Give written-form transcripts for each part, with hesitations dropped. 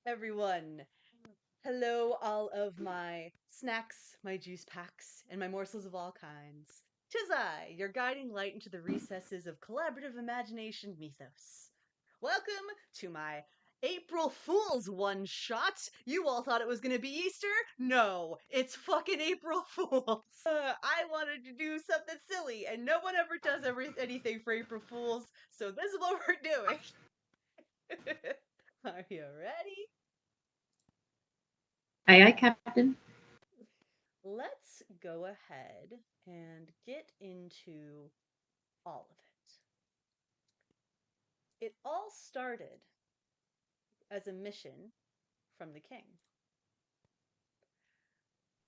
Everyone. Hello, all of my snacks, my juice packs, and my morsels of all kinds. 'Tis I, your guiding light into the recesses of collaborative imagination mythos. Welcome to my April Fool's one shot. You all thought it was gonna be Easter? No, it's fucking April Fool's. I wanted to do something silly, and no one ever does anything for April Fool's, so this is what we're doing. Are you ready? Aye, aye, Captain. Let's go ahead and get into all of it. It all started as a mission from the king.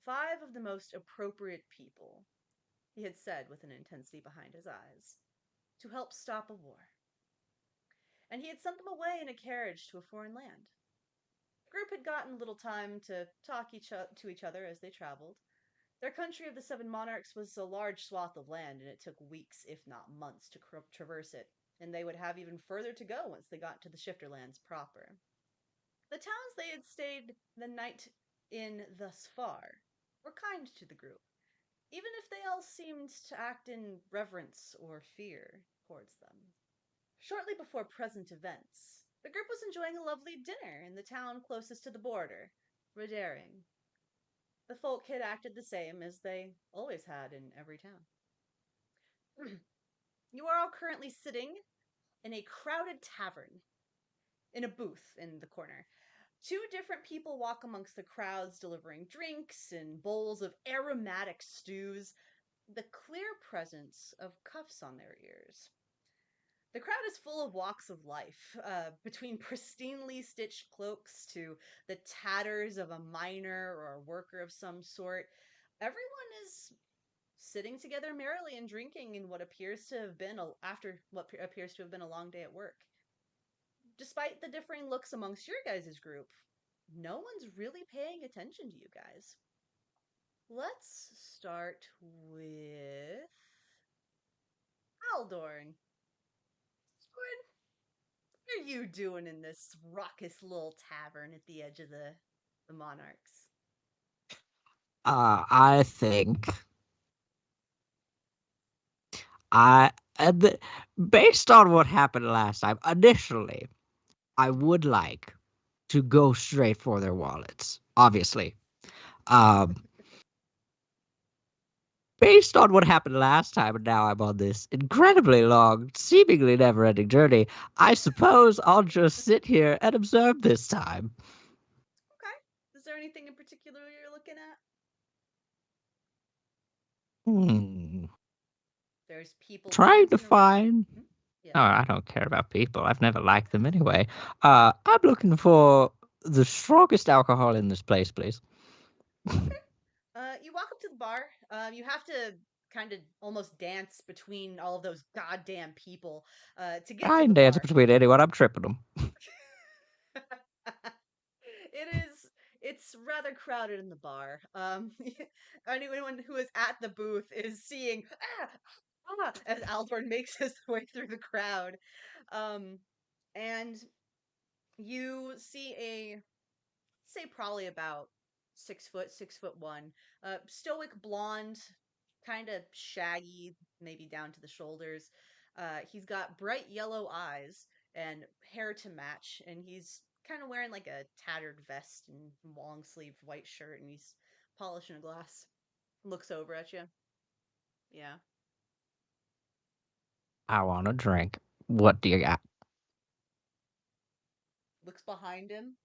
5 of the most appropriate people, he had said with an intensity behind his eyes, to help stop a war. And he had sent them away in a carriage to a foreign land. The group had gotten little time to talk to each other as they traveled. Their country of the 7 monarchs was a large swath of land, and it took weeks, if not months, to traverse it, and they would have even further to go once they got to the Shifterlands proper. The towns they had stayed the night in thus far were kind to the group, even if they all seemed to act in reverence or fear towards them. Shortly before present events, the group was enjoying a lovely dinner in the town closest to the border, Redering. The folk had acted the same as they always had in every town. You are all currently sitting in a crowded tavern, in a booth in the corner. 2 different people walk amongst the crowds, delivering drinks and bowls of aromatic stews, the clear presence of cuffs on their ears. The crowd is full of walks of life, between pristinely stitched cloaks to the tatters of a miner or a worker of some sort. Everyone is sitting together merrily and drinking in what appears to have been after what appears to have been a long day at work. Despite the differing looks amongst your guys' group, no one's really paying attention to you guys. Let's start with Aldorn. What are you doing in this raucous little tavern at the edge of the monarchs? I think I, uh, th- based on what happened last time, initially, I would like to go straight for their wallets. Obviously, um, based on what happened last time, and now I'm on this incredibly long, seemingly never-ending journey. I suppose I'll just sit here and observe this time. Okay. Is there anything in particular you're looking at? Hmm. There's people Trying to dancing around. find. Hmm? Oh, Yes. I don't care about people. I've never liked them anyway. I'm looking for the strongest alcohol in this place, please. Okay. You walk up to the bar. You have to kind of almost dance between all of those goddamn people to get I to can the dance bar. between anyone. I'm tripping them. It is. It's rather crowded in the bar. Anyone who is at the booth is seeing as Aldorn makes his way through the crowd, um, and you see a say probably about 6 foot, 6'1", stoic blonde, kind of shaggy, maybe down to the shoulders. He's got bright yellow eyes and hair to match, and he's kind of wearing like a tattered vest and long sleeved white shirt, and he's polishing a glass. Looks over at you. Yeah. I want a drink. What do you got? Looks behind him.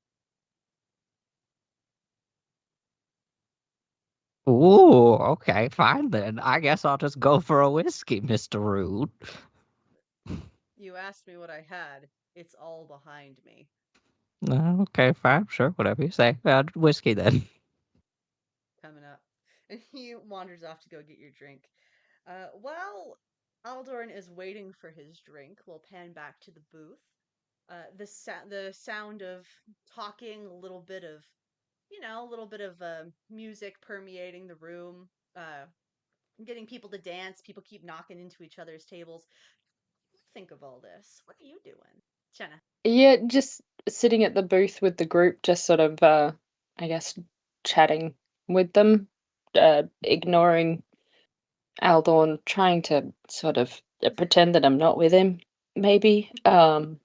Ooh, okay, fine then. I guess I'll just go for a whiskey, Mr. Rude. You asked me what I had. It's all behind me. Okay, fine, sure, whatever you say. Whiskey then. Coming up. And he wanders off to go get your drink. While Aldorn is waiting for his drink, we'll pan back to the booth. The sound of talking, a little bit of a little bit of music permeating the room, getting people to dance. People keep knocking into each other's tables. Think of all this. What are you doing, Jenna? Yeah, just sitting at the booth with the group, just sort of, I guess, chatting with them, ignoring Aldorn, trying to sort of pretend that I'm not with him, maybe. Okay.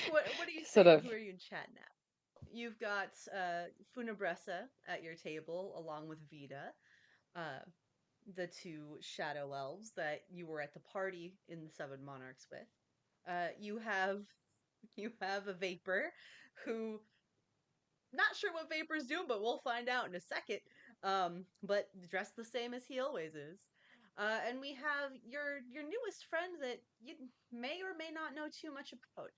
What are you Sort saying? of. Who are you chatting at? You've got Funabressa at your table, along with Vida, uh, the two shadow elves that you were at the party in the Seven Monarchs with. You have you have a vapor who, not sure what Vapor's doing, but we'll find out in a second. But dressed the same as he always is. And we have your newest friend that you may or may not know too much about.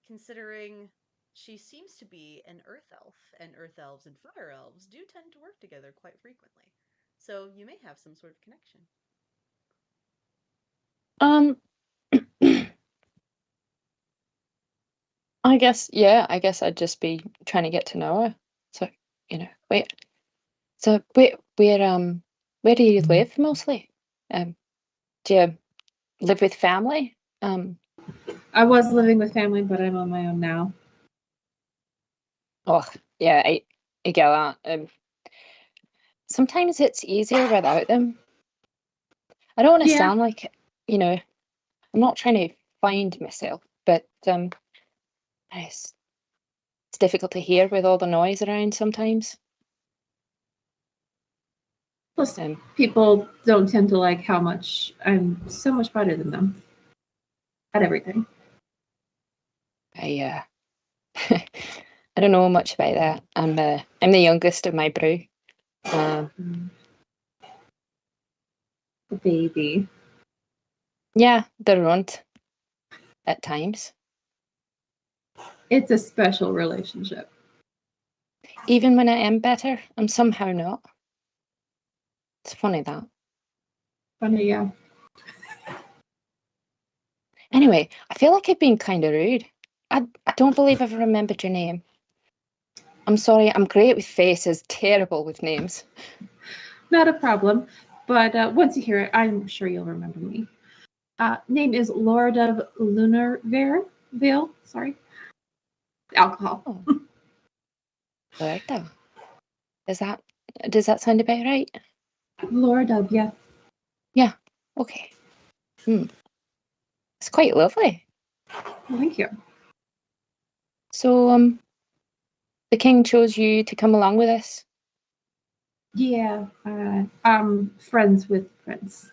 Considering she seems to be an earth elf, and earth elves and fire elves do tend to work together quite frequently. So you may have some sort of connection. Um, I guess, yeah, I guess I'd just be trying to get to know her. So, wait. So, where do you live mostly? Do you live with family? I was living with family, but I'm on my own now. Oh, yeah, I get that. Sometimes it's easier without them. I don't want to Yeah. sound like, I'm not trying to find myself, but it's difficult to hear with all the noise around sometimes. Plus, people don't tend to like how much I'm so much better than them at everything. I don't know much about that. I'm the youngest of my brew. The baby. Yeah, the runt at times. It's a special relationship. Even when I am better, I'm somehow not. It's funny that. Funny, yeah. Anyway, I feel like I've been kind of rude. I don't believe I've remembered your name. I'm sorry, I'm great with faces, terrible with names. Not a problem. But once you hear it, I'm sure you'll remember me. Name is Lord of Lunarvale. Sorry. Alcohol. Oh. Lord, does that sound about right? Lord of, yeah. Yeah. Okay. It's quite lovely. Thank you. So, the king chose you to come along with us. Yeah. I'm friends with Prince.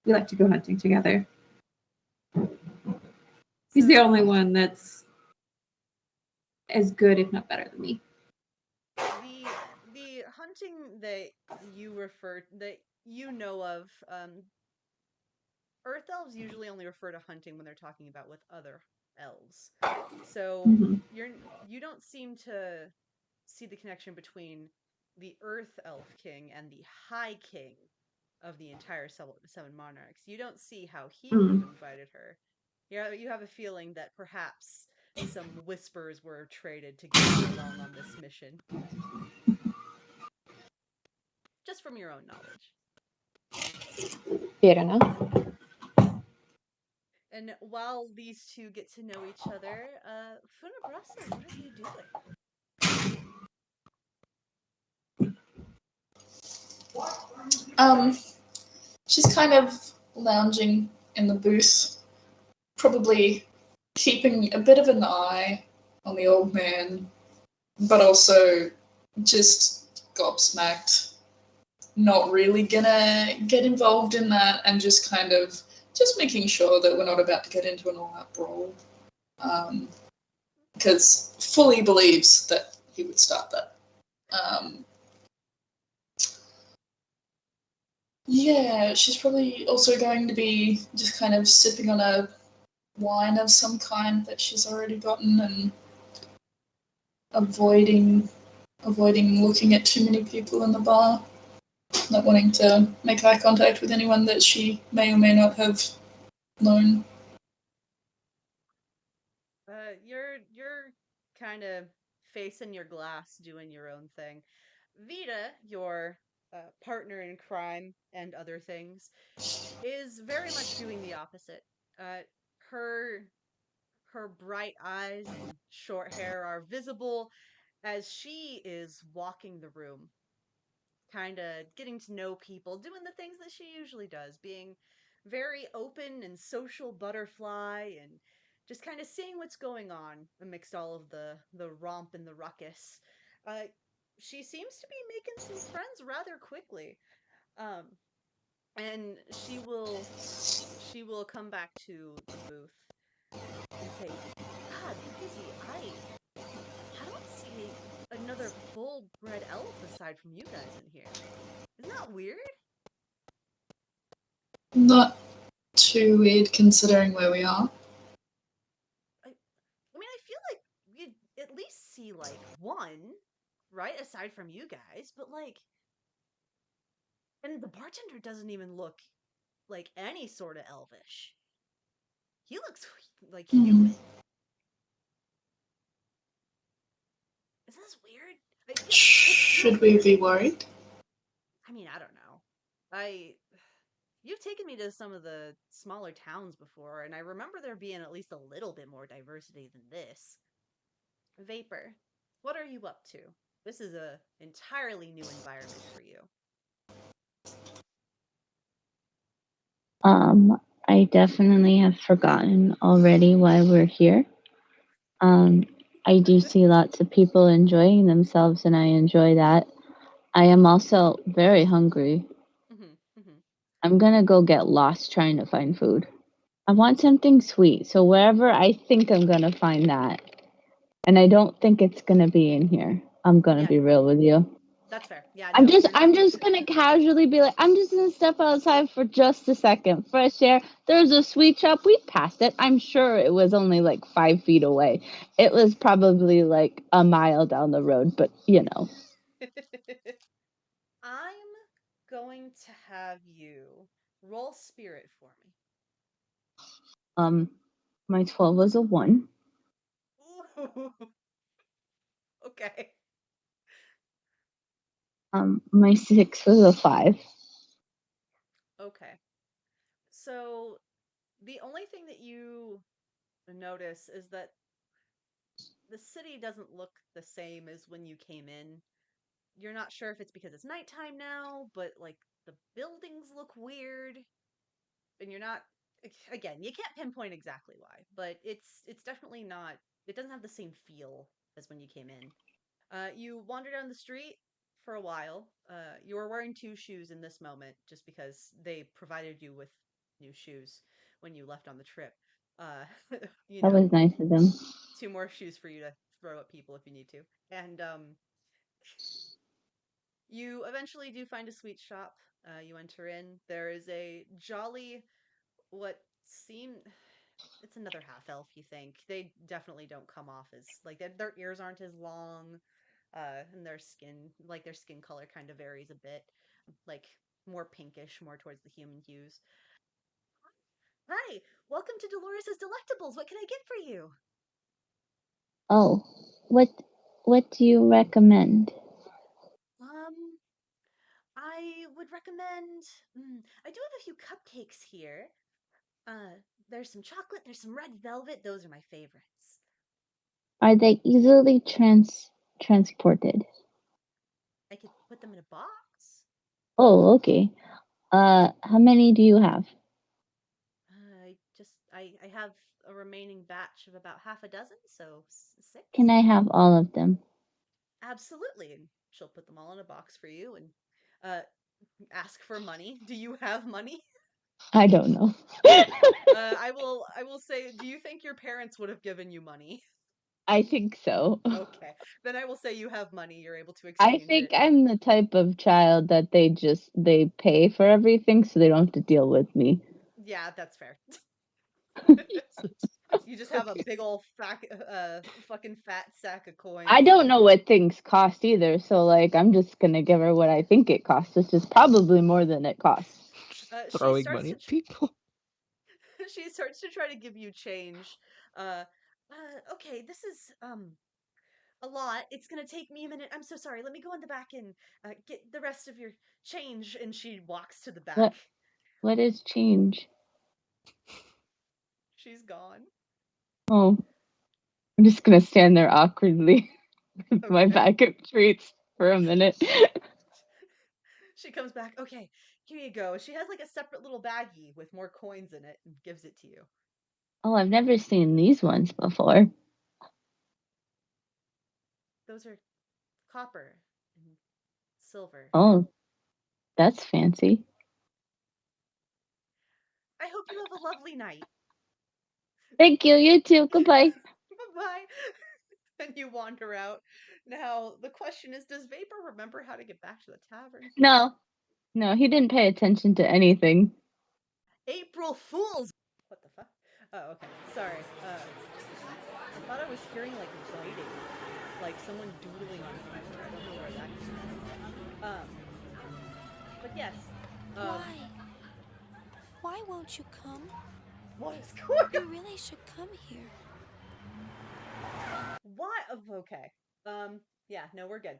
We like to go hunting together. He's the only one that's as good, if not better than me. The hunting that you know of, Earth elves usually only refer to hunting when they're talking about with other elves. So you don't seem to see the connection between the Earth Elf King and the High King of the entire Seven Monarchs. You don't see how he would have invited her. You have a feeling that perhaps some whispers were traded to get her along on this mission. Just from your own knowledge. Fair enough. And while these two get to know each other, Funabressa, what are you doing? She's kind of lounging in the booth, probably keeping a bit of an eye on the old man, but also just gobsmacked, not really gonna get involved in that, and just kind of just making sure that we're not about to get into an all-out brawl. Because fully believes that he would start that. Yeah, she's probably also going to be just kind of sipping on a wine of some kind that she's already gotten and avoiding looking at too many people in the bar, not wanting to make eye contact with anyone that she may or may not have known. You're kind of facing your glass, doing your own thing. Vida, your partner in crime and other things, is very much doing the opposite. Her Her bright eyes and short hair are visible as she is walking the room, kind of getting to know people, doing the things that she usually does, being very open and social butterfly, and just kind of seeing what's going on amidst all of the romp and the ruckus. Uh, she seems to be making some friends rather quickly, um, and she will come back to the booth and say, "God, Lizzie, I don't see another full-bred elf aside from you guys in here. Isn't that weird?" Not too weird considering where we are. I mean, I feel like you'd at least see like one, right? Aside from you guys, but like, and the bartender doesn't even look like any sort of elvish. He looks like human. Isn't this weird? Should we be worried? I mean, I don't know. You've taken me to some of the smaller towns before, and I remember there being at least a little bit more diversity than this. Vapor, what are you up to? This is a entirely new environment for you. I definitely have forgotten already why we're here. I do see lots of people enjoying themselves, and I enjoy that. I am also very hungry. I'm gonna go get lost trying to find food. I want something sweet, so wherever I think I'm gonna find that. And I don't think it's gonna be in here. I'm gonna be real with you. That's fair. Yeah, I'm no, just gonna casually be like, I'm just gonna step outside for just a second. Fresh air. There's a sweet shop. We passed it. I'm sure it was only like 5 feet away. It was probably like a mile down the road, but you know. I'm going to have you roll spirit for me. My 12 was a 1. Ooh. Okay. My 6 was a 5. Okay. So the only thing that you notice is that the city doesn't look the same as when you came in. You're not sure if it's because it's nighttime now, but like the buildings look weird, and you're not, again, you can't pinpoint exactly why, but it's definitely not, it doesn't have the same feel as when you came in. You wander down the street for a while. You were wearing 2 shoes in this moment just because they provided you with new shoes when you left on the trip. Uh, That was nice of them. 2 more shoes for you to throw at people if you need to. And you eventually do find a sweet shop. You enter in. There is a jolly, what seem, it's another half elf. You think they definitely don't come off as like their ears aren't as long, and their skin color kind of varies a bit, like more pinkish, more towards the human hues. Hi, welcome to Dolores's Delectables. What can I get for you? Oh, what do you recommend? I would recommend. I do have a few cupcakes here. There's some chocolate. There's some red velvet. Those are my favorites. Are they easily transported? I could put them in a box. Oh, okay. How many do you have? I have a remaining batch of about half a dozen, so 6. Can I have all of them? Absolutely. And she'll put them all in a box for you and ask for money. Do you have money? I don't know. I will say, do you think your parents would have given you money? I think so. Okay. Then I will say you have money. You're able to exchange I think it. I'm the type of child that they pay for everything so they don't have to deal with me. Yeah, that's fair. You just have a big old fucking fat sack of coins. I don't know what things cost either, so like I'm just gonna give her what I think it costs, which is probably more than it costs. Throwing money at people. She starts to try to give you change. Okay, this is a lot. It's gonna take me a minute. I'm so sorry. Let me go in the back and get the rest of your change. And she walks to the back. What is change? She's gone. Oh, I'm just gonna stand there awkwardly with my Okay. bag of treats for a minute. She comes back. Okay, here you go. She has like a separate little baggie with more coins in it and gives it to you. Oh, I've never seen these ones before. Those are copper and silver. Oh, that's fancy. I hope you have a lovely night. Thank you. You too. Goodbye. Bye-bye. And you wander out. Now, the question is, does Vapor remember how to get back to the tavern? No, he didn't pay attention to anything. April Fools! What the fuck? Oh, okay. Sorry. I thought I was hearing, like, writing. Like, someone doodling on paper. I don't know where that came from. But yes. Why won't you come? What is going on? You really should come here. Why? Okay. Yeah, no, we're good.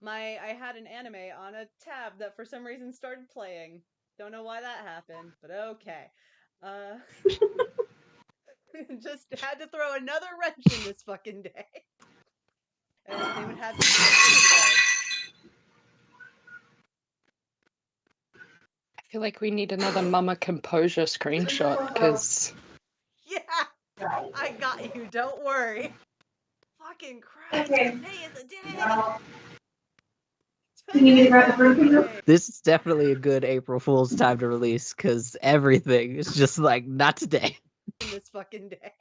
I had an anime on a tab that for some reason started playing. Don't know why that happened, but okay. Just had to throw another wrench in this fucking day. And they would have you I feel like we need another Mama Composure screenshot because Yeah, I got you. Don't worry. Fucking Christ! Today is a day. You need me to grab the broom? This is definitely a good April Fool's time to release because everything is just like not today. This fucking day.